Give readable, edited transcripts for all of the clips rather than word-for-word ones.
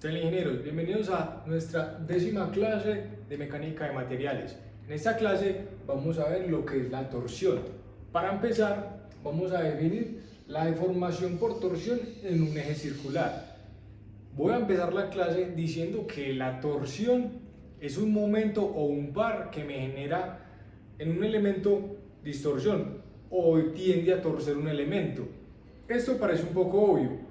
Hola ingenieros, bienvenidos a nuestra 10ª clase de mecánica de materiales. En esta clase vamos a ver lo que es la torsión. Para empezar, vamos a definir la deformación por torsión en un eje circular. Voy a empezar la clase diciendo que la torsión es un momento o un par que me genera en un elemento distorsión o tiende a torcer un elemento. Esto parece un poco obvio,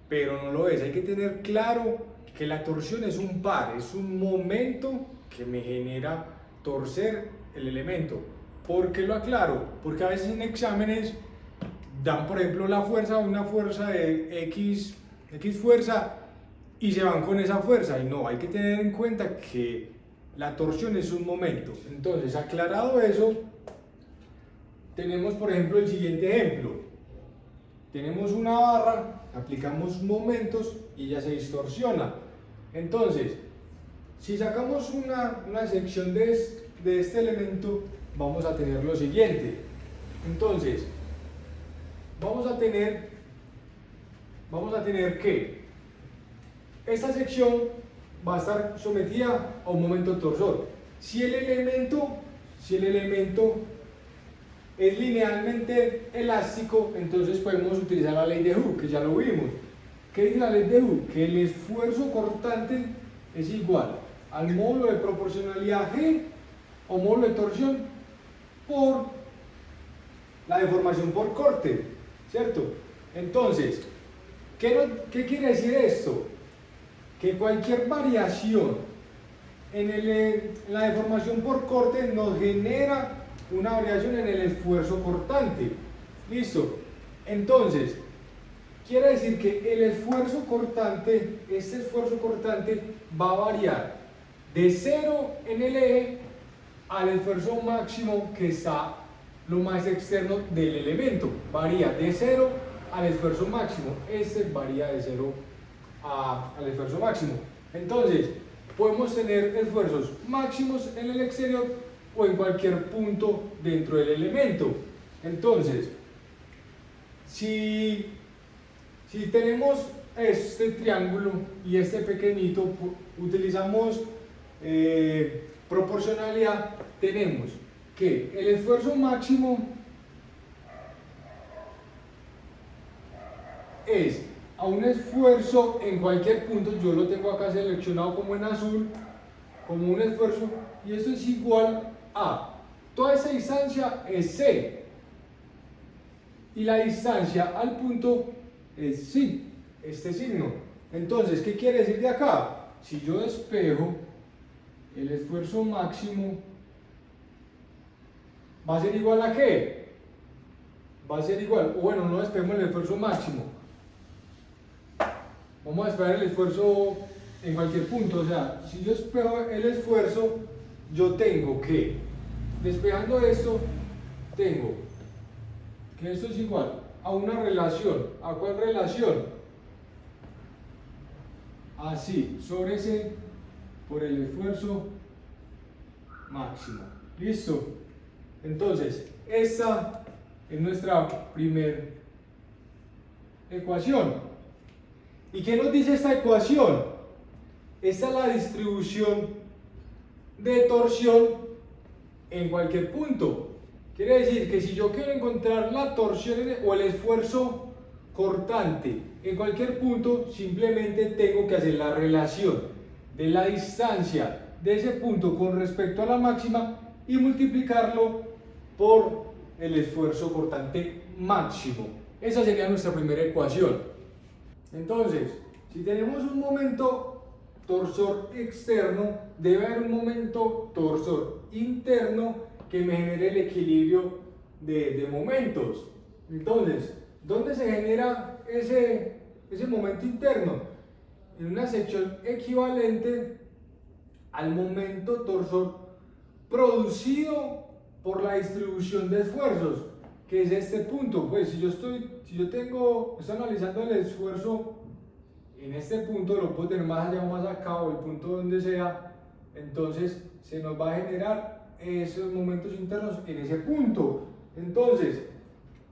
pero no lo es. Hay que tener claro que la torsión es un par, es un momento que me genera torcer el elemento. ¿Por qué lo aclaro? Porque a veces en exámenes dan, por ejemplo, la fuerza, una fuerza de X fuerza y se van con esa fuerza. Y no, hay que tener en cuenta que la torsión es un momento. Entonces, aclarado eso, tenemos, por ejemplo, el siguiente ejemplo. Tenemos una barra, aplicamos momentos y ya se distorsiona. Entonces, si sacamos una sección de este elemento, vamos a tener lo siguiente. Entonces, vamos a tener que esta sección va a estar sometida a un momento torsor. Si el elemento es linealmente elástico, entonces podemos utilizar la ley de Hooke, que ya lo vimos. ¿Qué dice la ley de Hooke? Que el esfuerzo cortante es igual al módulo de proporcionalidad G o módulo de torsión por la deformación por corte, ¿cierto? Entonces, ¿qué quiere decir esto? Que cualquier variación en la deformación por corte nos genera una variación en el esfuerzo cortante. ¿Listo? Entonces, quiere decir que el esfuerzo cortante, este esfuerzo cortante va a variar de 0 en el eje al esfuerzo máximo que está lo más externo del elemento. Varía de 0 al esfuerzo máximo. Este varía de 0 al esfuerzo máximo. Entonces, podemos tener esfuerzos máximos en el exterior o en cualquier punto dentro del elemento. Entonces, si tenemos este triángulo y este pequeñito, utilizamos proporcionalidad, tenemos que el esfuerzo máximo es a un esfuerzo en cualquier punto, yo lo tengo acá seleccionado como en azul, como un esfuerzo, y esto es igual a toda esa distancia es C y la distancia al punto es sí, este signo. Entonces, ¿qué quiere decir de acá? Si yo despejo, el esfuerzo máximo va a ser igual a ¿qué? Va a ser igual, o bueno, no despejemos el esfuerzo máximo, vamos a despejar el esfuerzo en cualquier punto. O sea, si yo despejo el esfuerzo, yo tengo que, despejando esto, tengo que esto es igual a una relación. ¿A cuál relación? Así, sobre C por el esfuerzo máximo. ¿Listo? Entonces, esta es nuestra primera ecuación. ¿Y qué nos dice esta ecuación? Esta es la distribución de torsión en cualquier punto. Quiere decir que si yo quiero encontrar la torsión o el esfuerzo cortante en cualquier punto, simplemente tengo que hacer la relación de la distancia de ese punto con respecto a la máxima y multiplicarlo por el esfuerzo cortante máximo. Esa sería nuestra primera ecuación. Entonces, si tenemos un momento torsor externo, debe haber un momento torsor interno que me genere el equilibrio de momentos. Entonces, ¿dónde se genera ese momento interno? En una sección equivalente al momento torsor producido por la distribución de esfuerzos, que es este punto. Pues si yo estoy analizando el esfuerzo en este punto, lo puedo tener más allá o más acá, o el punto donde sea, entonces se nos va a generar esos momentos internos en ese punto. Entonces,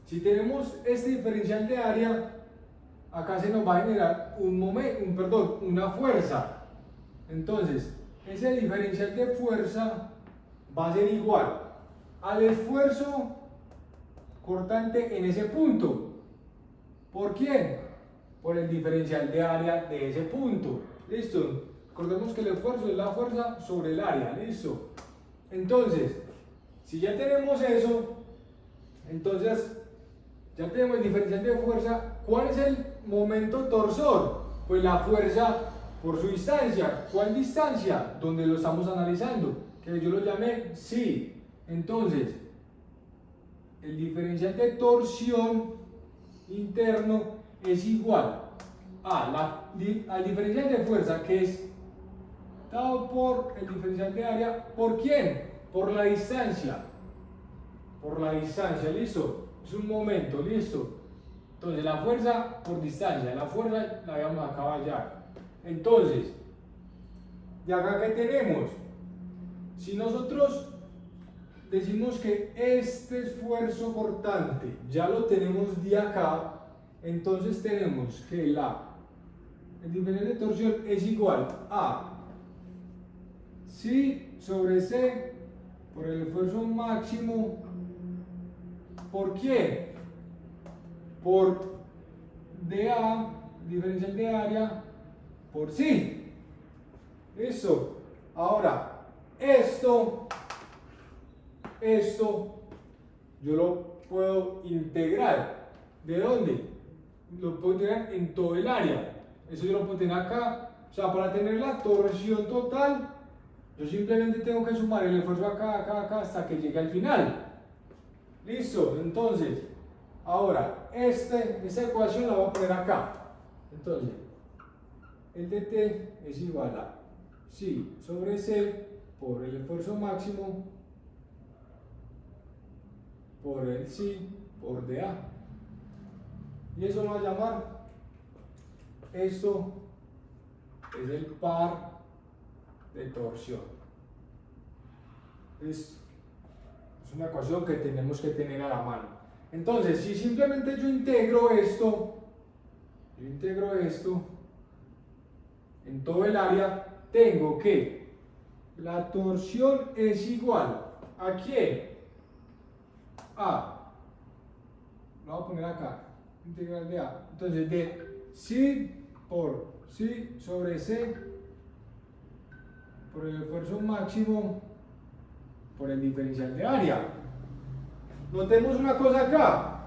si tenemos este diferencial de área, acá se nos va a generar una fuerza. Entonces, ese diferencial de fuerza va a ser igual al esfuerzo cortante en ese punto. ¿Por quién? Por el diferencial de área de ese punto. ¿Listo? Recordemos que el esfuerzo es la fuerza sobre el área. ¿Listo? Entonces, si ya tenemos eso, entonces ya tenemos el diferencial de fuerza. ¿Cuál es el momento torsor? Pues la fuerza por su distancia. ¿Cuál distancia? Donde lo estamos analizando, que yo lo llamé psi. Entonces, el diferencial de torsión interno es igual al diferencial de fuerza, que es dado por el diferencial de área. ¿Por quién? Por la distancia. Por la distancia, ¿listo? Es un momento, ¿listo? Entonces, la fuerza por distancia, la fuerza la habíamos acabado ya. Entonces, de acá, ¿qué tenemos? Si nosotros decimos que este esfuerzo cortante ya lo tenemos de acá, entonces tenemos que el diferencial de torsión es igual a psi sobre c por el esfuerzo máximo. ¿Por quién? Por dA, diferencial de área, por psi. Eso. Ahora, esto yo lo puedo integrar. ¿De dónde? Lo puedo integrar en todo el área. Eso yo lo puedo tener acá. O sea, para tener la torsión total, yo simplemente tengo que sumar el esfuerzo acá, hasta que llegue al final. ¿Listo? Entonces, ahora, esta ecuación la voy a poner acá. Entonces, el dt es igual a psi sobre c por el esfuerzo máximo por el psi por dA. Y eso lo va a llamar, esto es el par de torsión. Es una ecuación que tenemos que tener a la mano. Entonces, si simplemente yo integro esto en todo el área, tengo que la torsión es igual ¿a quién? Lo voy a poner acá, integral de A. Entonces, de psi por psi sobre c por el esfuerzo máximo por el diferencial de área. Notemos una cosa acá,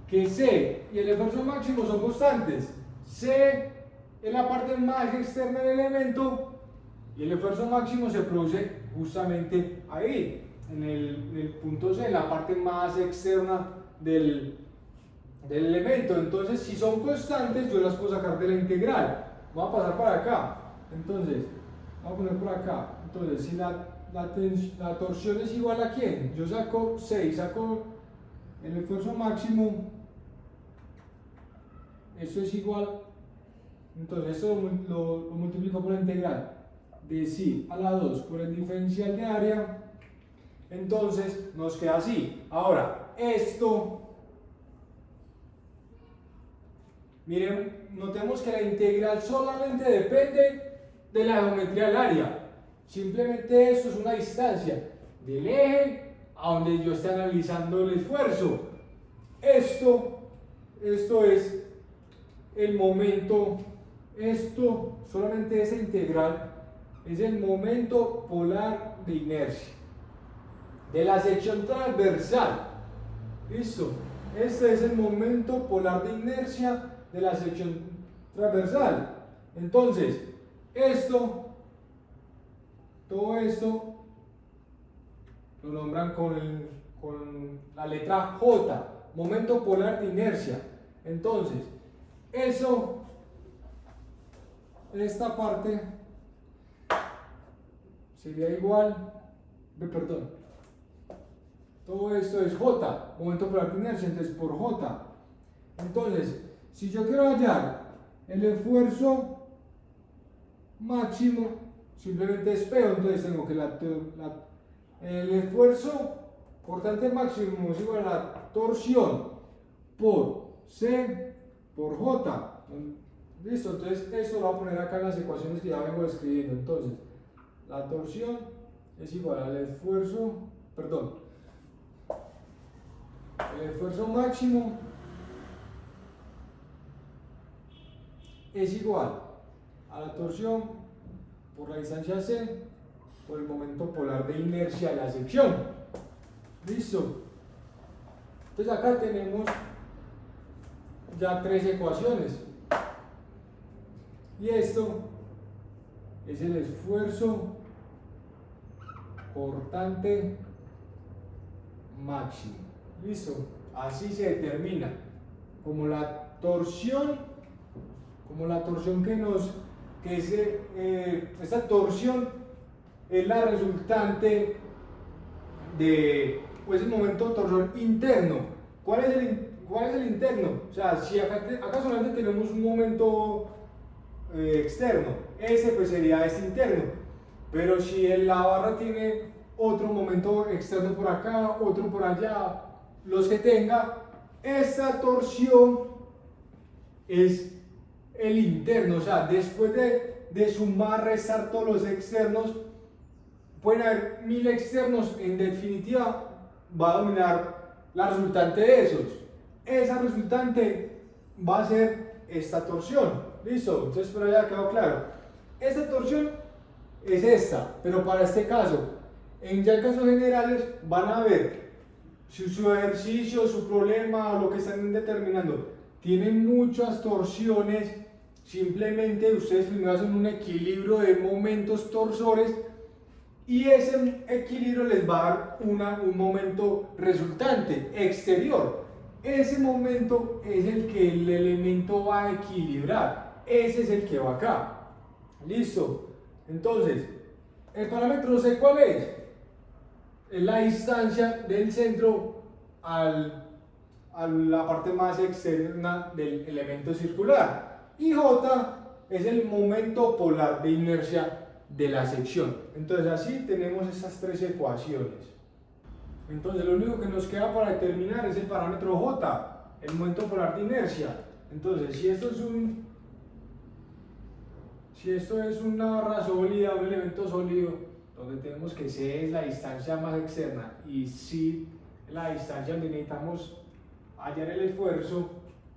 que c y el esfuerzo máximo son constantes. C es la parte más externa del elemento y el esfuerzo máximo se produce justamente ahí, en el punto C, en la parte más externa del elemento. Entonces, si son constantes, yo las puedo sacar de la integral. Voy a pasar para acá. Entonces, voy a poner por acá. Entonces, si la torsión es igual ¿a quién? Yo saco 6, saco el esfuerzo máximo. Esto es igual. Entonces, esto lo multiplico por la integral de psi a la 2 por el diferencial de área. Entonces, nos queda así. Ahora, esto, miren, notemos que la integral solamente depende de la geometría del área. Simplemente esto es una distancia del eje a donde yo esté analizando el esfuerzo. Esto es el momento, solamente esa integral es el momento polar de inercia de la sección transversal. ¿Listo? Este es el momento polar de inercia de la sección transversal. Entonces, todo esto lo nombran con la letra J, momento polar de inercia. Entonces, esta parte sería igual, todo esto es J, momento polar de inercia, entonces por J. Entonces, si yo quiero hallar el esfuerzo máximo, simplemente espejo, entonces tengo que el esfuerzo cortante máximo es igual a la torsión por C por J. Listo, entonces esto lo voy a poner acá en las ecuaciones que ya vengo escribiendo. Entonces, la torsión es igual al esfuerzo, perdón, el esfuerzo máximo es igual a la torsión por la distancia C por el momento polar de inercia de la sección. Listo. Entonces acá tenemos ya tres ecuaciones. Y esto es el esfuerzo cortante máximo. Listo. Así se determina como la torsión esta torsión es la resultante de pues el momento de torsión interno. ¿Cuál es el interno? O sea, si acá solamente tenemos un momento externo, ese pues sería este interno. Pero si la barra tiene otro momento externo por acá, otro por allá, los que tenga, esta torsión es el interno. O sea, después de sumar, restar todos los externos, pueden haber 1000 externos, en definitiva va a dominar la resultante de esos. Esa resultante va a ser esta torsión. ¿Listo? Entonces por allá quedó claro. Esta torsión es esta, pero para este caso, en casos generales van a ver si su ejercicio, su problema, lo que están determinando, tiene muchas torsiones. Simplemente ustedes primero hacen un equilibrio de momentos torsores y ese equilibrio les va a dar un momento resultante exterior. Ese momento es el que el elemento va a equilibrar. Ese es el que va acá. Listo. Entonces, el parámetro C, ¿cuál es? Es la distancia del centro a la parte más externa del elemento circular. Y J es el momento polar de inercia de la sección. Entonces así tenemos estas tres ecuaciones. Entonces lo único que nos queda para determinar es el parámetro J, el momento polar de inercia. Entonces si esto es una barra sólida, un elemento sólido, donde tenemos que C es la distancia más externa y si la distancia donde necesitamos hallar el esfuerzo,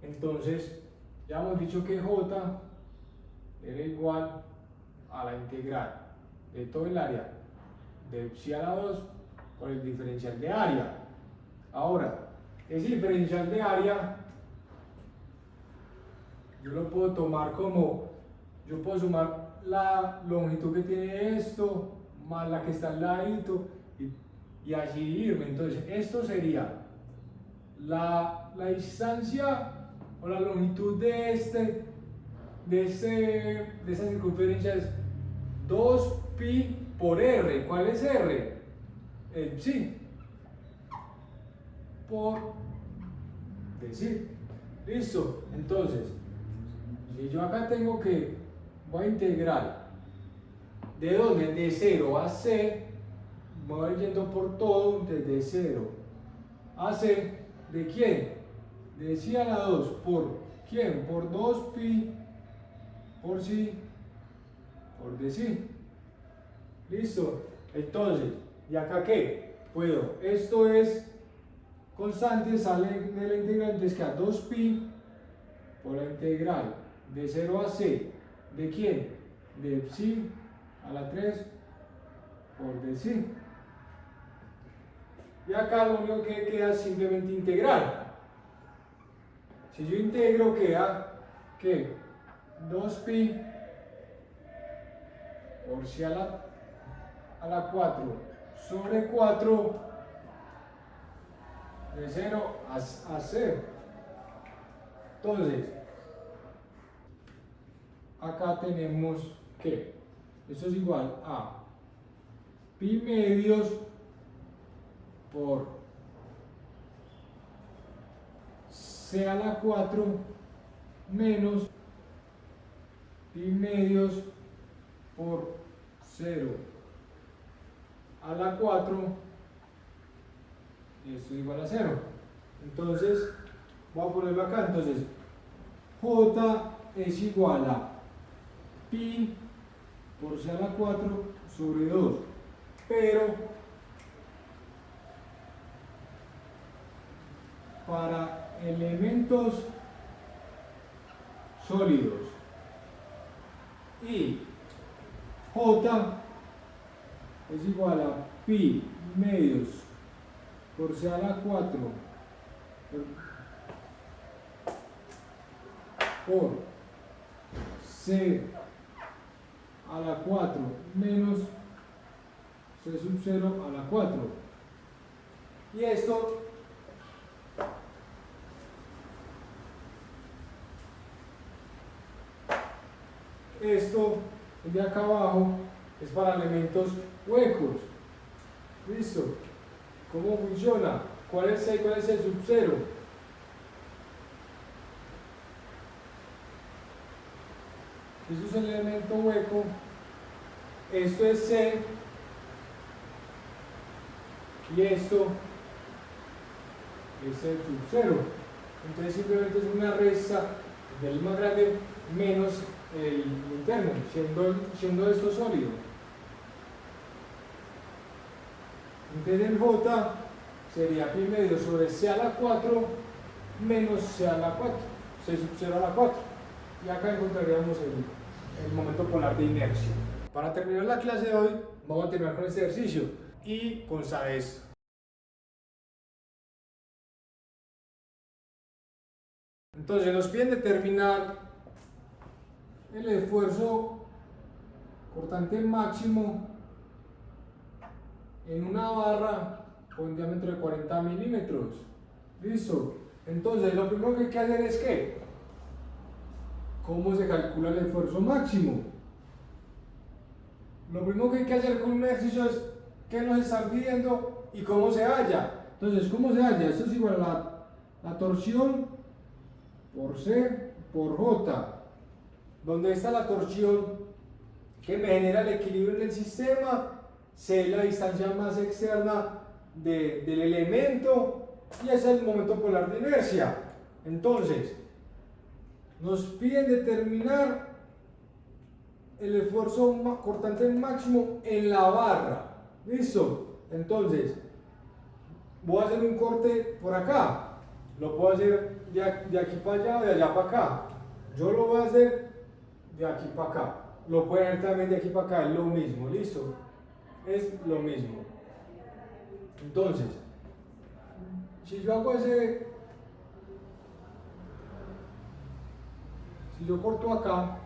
entonces ya hemos dicho que J era igual a la integral de todo el área de psi a la 2 por el diferencial de área. Ahora, ese diferencial de área yo lo puedo tomar como, yo puedo sumar la longitud que tiene esto más la que está al ladito y así irme. Entonces esto sería la distancia o la longitud de esta circunferencia es 2pi por r. ¿Cuál es r? El psi por decir. Listo. Entonces, si yo acá tengo que voy a integrar ¿de dónde? De 0 a c, me voy yendo por todo desde 0 a c. ¿De quién? De psi a la 2 por ¿quién? Por 2pi por psi por decir. Listo. Entonces, ¿y acá qué? Puedo, esto es constante, sale de la integral, entonces queda 2pi por la integral de 0 a c. ¿De quién? De psi a la 3 por decir. Y acá lo único que queda es simplemente integrar. Si yo integro queda ¿qué? 2pi por psi a la 4 sobre 4 de 0 a 0. Entonces, acá tenemos que esto es igual a pi medios por c a la 4 menos pi medios por 0 a la 4, y esto es igual a 0. Entonces voy a ponerlo acá. Entonces J es igual a pi por c a la 4 sobre 2. Pero para elementos sólidos y J es igual a pi medios por c a la 4 por c a la 4 menos c sub 0 a la 4. Y esto de acá abajo es para elementos huecos. ¿Listo? ¿Cómo funciona? ¿Cuál es C y cuál es el sub 0? Esto es el elemento hueco. Esto es C. Y esto es el sub 0. Entonces simplemente es una resta del más grande menos el interno, siendo esto sólido. Entonces el J sería pi medio sobre c a la 4 menos c a la 4, c sub 0 a la 4. Y acá encontraríamos el momento polar de inercia. Para terminar la clase de hoy, vamos a terminar con este ejercicio y consta esto. Entonces nos piden determinar el esfuerzo cortante máximo en una barra con un diámetro de 40 milímetros. ¿Listo? Entonces lo primero que hay que hacer es que ¿cómo se calcula el esfuerzo máximo? Lo primero que hay que hacer con un ejercicio es qué nos están pidiendo y cómo se halla. Entonces, ¿cómo se halla? Esto es igual a la torsión por C por J. Donde está la torsión que me genera el equilibrio en el sistema, C es la distancia más externa del elemento y es el momento polar de inercia. Entonces, nos piden determinar el esfuerzo cortante máximo en la barra. ¿Listo? Entonces, voy a hacer un corte por acá. Lo puedo hacer de aquí para allá o de allá para acá. Yo lo voy a hacer de aquí para acá. Lo pueden hacer también de aquí para acá. Es lo mismo. ¿Listo? Es lo mismo. Entonces, si yo hago si yo corto acá,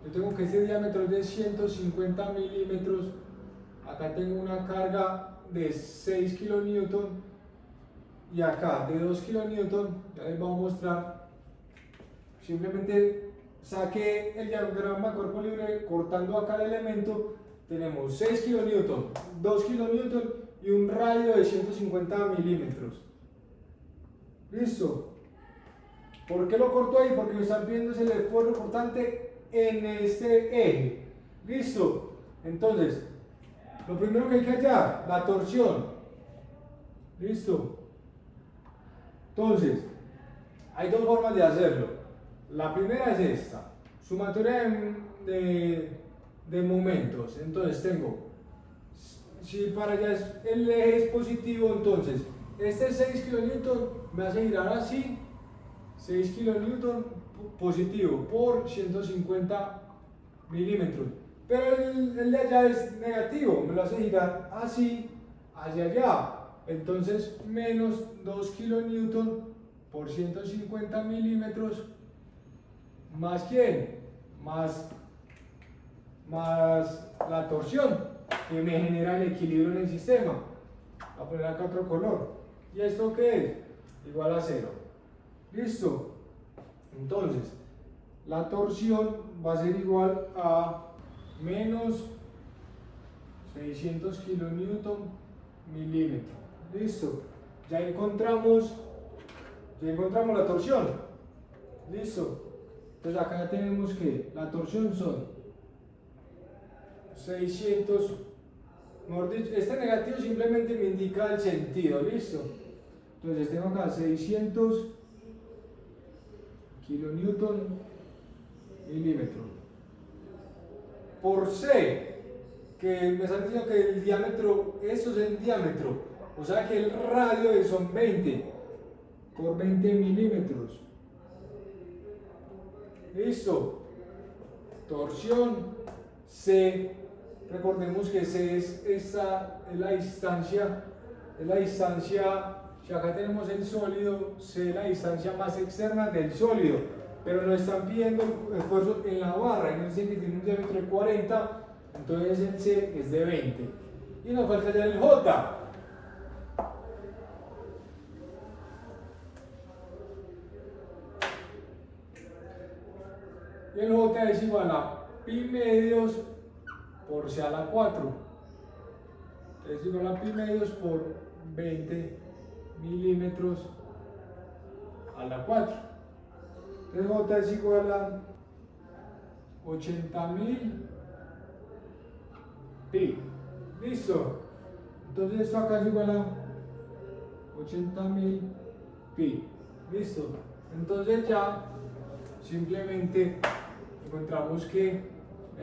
yo tengo que ese diámetro es de 150 milímetros. Acá tengo una carga de 6 kilonewton y acá de 2 kilonewton. Ya les voy a mostrar. Simplemente saqué el diagrama de cuerpo libre cortando acá el elemento. Tenemos 6 kilonewton, 2 kilonewton y un radio de 150 milímetros. ¿Listo? ¿Por qué lo corto ahí? Porque me están pidiendo el esfuerzo cortante en este eje. ¿Listo? Entonces, lo primero que hay que hallar, la torsión. ¿Listo? Entonces, hay dos formas de hacerlo. La primera es esta, sumatoria de momentos. Entonces tengo, si para allá el eje es positivo, entonces este 6 kilonewton me hace girar así, 6 kilonewton positivo por 150 milímetros. Pero el de allá es negativo, me lo hace girar así hacia allá. Entonces menos 2 kilonewton por 150 milímetros. ¿Más quién? Más la torsión que me genera el equilibrio en el sistema. Voy a poner acá otro color. ¿Y esto qué es? Igual a 0. ¿Listo? Entonces, la torsión va a ser igual a menos 600 kilonewton milímetro. ¿Listo? Ya encontramos la torsión. ¿Listo? Entonces acá ya tenemos que la torsión son 600, mejor dicho, este negativo simplemente me indica el sentido. ¿Listo? Entonces tengo acá 600 kilonewton milímetro. Por C, que me están diciendo que el diámetro, eso es el diámetro, o sea que el radio son 20 por 20 milímetros. Listo. Torsión C, recordemos que C es la distancia, si acá tenemos el sólido, C es la distancia más externa del sólido, pero nos están pidiendo esfuerzo en la barra, y nos dicen que tiene un diámetro de 40, entonces el C es de 20. Y nos falta ya el J. Y el J es igual a pi medios por C a la 4. Es igual a pi medios por 20 milímetros a la 4. Entonces J es igual a 80.000 pi. Listo. Entonces esto acá es igual a 80.000 pi. Listo. Entonces ya simplemente encontramos que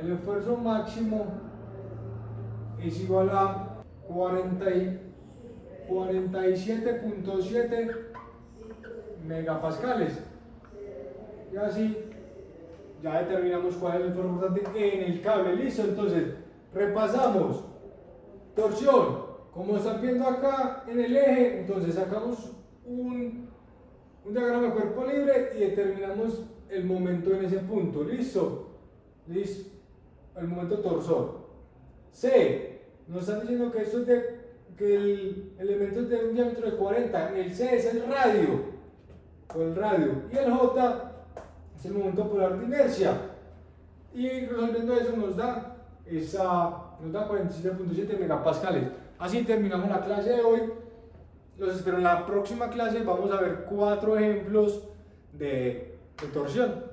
el esfuerzo máximo es igual a 47.7 megapascales. Y así ya determinamos cuál es el esfuerzo resultante en el cable. Listo, entonces repasamos. Torsión, como están viendo acá en el eje, entonces sacamos un diagrama de cuerpo libre y determinamos el momento en ese punto. Listo, listo, el momento torsor. C, nos están diciendo que esto es que el elemento es de un diámetro de 40. El C es el radio, y el J es el momento polar de inercia. Y resolviendo eso nos da 47.7 megapascales. Así terminamos la clase de hoy. Los espero en la próxima clase. Vamos a ver 4 ejemplos de torsión.